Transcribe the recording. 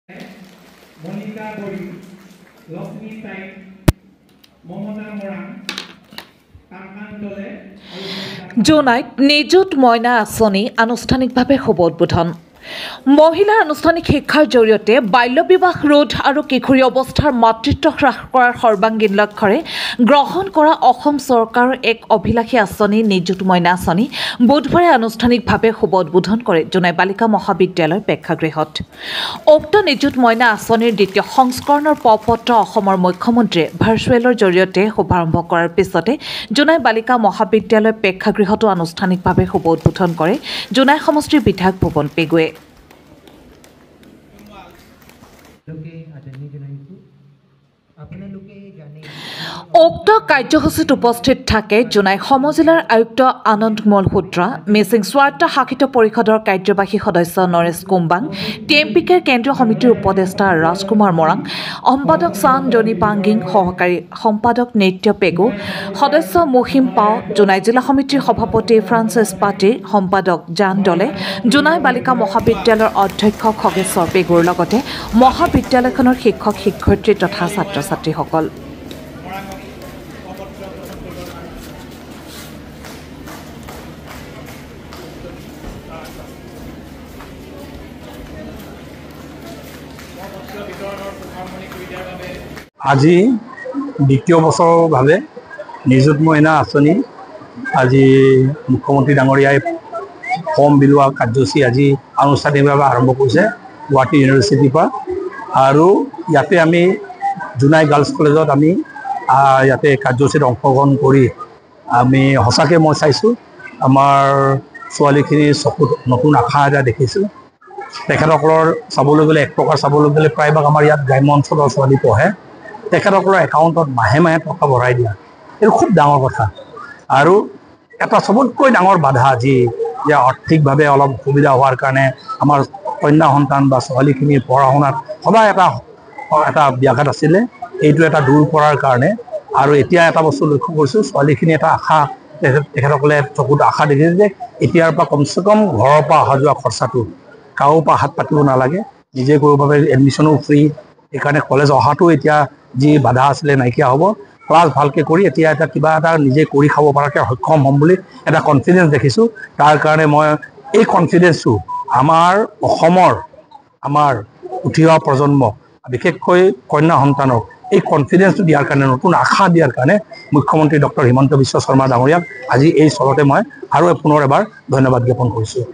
মনিকা বড়ি, লক্ষ্মী তাইক, মমতা মৰাণ, কামকান দলে জোনাইত নিযুত মইনা আঁচনি আনুষ্ঠানিকভাৱে শুভ উদ্বোধন। মহিলাৰ আনুষ্ঠানিক শিক্ষাৰ জৰিয়তে বাল্য বিবাহ ৰোধ আৰু কিশোৰী অৱস্থাৰ মাতৃত্ব হ্ৰাস কৰাৰ সৰ্বাংগীন লক্ষ্যৰে গ্ৰহণ কৰা অসম চৰকাৰৰ এক অভিলাষী আঁচনি নিযুত মইনা আঁচনি বুধবাৰে আনুষ্ঠানিকভাৱে শুভ উদ্বোধন কৰে জোনাই বালিকা মহাবিদ্যালয় প্ৰেক্ষাগৃহত। উক্ত নিযুত মইনা আঁচনিৰ দ্বিতীয় সংস্কৰণৰ পত্ৰ অসমৰ মুখ্যমন্ত্ৰীয়ে ভাৰ্চুৱেলৰ জৰিয়তে শুভাৰম্ভ কৰাৰ পিছতে জোনাই বালিকা মহাবিদ্যালয় প্ৰেক্ষাগৃহতো আনুষ্ঠানিকভাৱে শুভ উদ্বোধন কৰে জোনাই সমষ্টিৰ বিধায়ক ভুৱন পেগুৱে। উক্ত কাৰ্যসূচীত উপস্থিত থাকে জোনাই সমজিলাৰ আয়ুক্ত আনন্দ মলহোত্ৰা, মিচিং স্বায়ত্ত শাসিত পৰিষদৰ কাৰ্যবাহী সদস্য নৰেশ কুম্বাং, TMPKৰ কেন্দ্ৰীয় সমিতিৰ উপদেষ্টা ৰাজকুমাৰ মৰাং, সম্পাদক চান জনি পাংগিং, সহকাৰী সম্পাদক নৃত্য পেগু, সদস্য মুহিম পাও, জোনাই জিলা সমিতিৰ সভাপতি ফ্ৰান্সিছ পাটি, সম্পাদক জান দলে, জোনাই বালিকা মহাবিদ্যালয়ৰ অধ্যক্ষ খগেশ্বৰ পেগুৰ লগতে মহাবিদ্যালয়খনৰ শিক্ষক শিক্ষয়িত্ৰী তথা ছাত্ৰ ছাত্ৰীসকল। আজি দ্বিতীয় বছৰভাৱে নিযুত মইনা আঁচনি আজি মুখ্যমন্ত্ৰী ডাঙৰীয়াই ফৰ্ম বিলোৱা কাৰ্যসূচী আজি আনুষ্ঠানিকভাৱে আৰম্ভ কৰিছে গুৱাহাটী ইউনিভাৰ্চিটিৰ পৰা। আৰু ইয়াতে আমি জোনাই গাৰ্লছ কলেজত আমি ইয়াতে কাৰ্যসূচীত অংশগ্ৰহণ কৰি আমি সঁচাকৈ মই চাইছোঁ আমাৰ ছোৱালীখিনিৰ চকুত নতুন আশা এটা দেখিছোঁ। তেখেতসকলৰ চাবলৈ গ'লে এক প্ৰকাৰ চাবলৈ গ'লে প্ৰায়ভাগ আমাৰ ইয়াত গ্ৰাম্য অঞ্চলৰ ছোৱালী পঢ়ে। তেখেতসকলৰ একাউণ্টত মাহে মাহে টকা ভৰাই দিয়া এইটো খুব ডাঙৰ কথা। আৰু এটা চবতকৈ ডাঙৰ বাধা যে আৰ্থিকভাৱে অলপ অসুবিধা হোৱাৰ কাৰণে আমাৰ কন্যা সন্তান বা ছোৱালীখিনিৰ পঢ়া শুনাত সদায় এটা ব্যাঘাত আছিলে, এইটো এটা দূৰ কৰাৰ কাৰণে। আৰু এতিয়া এটা বস্তু লক্ষ্য কৰিছোঁ, ছোৱালীখিনি এটা আশা তেখেতসকলে চকুত আশা দেখিছে যে এতিয়াৰ পৰা কমচে কম ঘৰৰ পৰা অহা যোৱা খৰচাটো কাৰো পৰা হাত পাতিব নালাগে, নিজে কৰিব বাবে এডমিশ্যনো ফ্ৰী। সেইকাৰণে কলেজ অহাটো এতিয়া যি বাধা আছিলে নাইকিয়া হ'ব। ক্লাছ ভালকৈ কৰি এতিয়া কিবা এটা নিজে কৰি খাব পৰাকৈ সক্ষম হ'ম বুলি এটা কনফিডেঞ্চ দেখিছোঁ। তাৰ কাৰণে মই এই কনফিডেঞ্চটো আমাৰ অসমৰ আমাৰ উঠি অহা প্ৰজন্মক বিশেষকৈ কন্যা সন্তানক এই কনফিডেঞ্চটো দিয়াৰ কাৰণে, নতুন আশা দিয়াৰ কাৰণে মুখ্যমন্ত্ৰী ডক্টৰ হিমন্ত বিশ্ব শৰ্মা ডাঙৰীয়াক আজি এই চলতে মই আৰু পুনৰ এবাৰ ধন্যবাদ জ্ঞাপন কৰিছোঁ।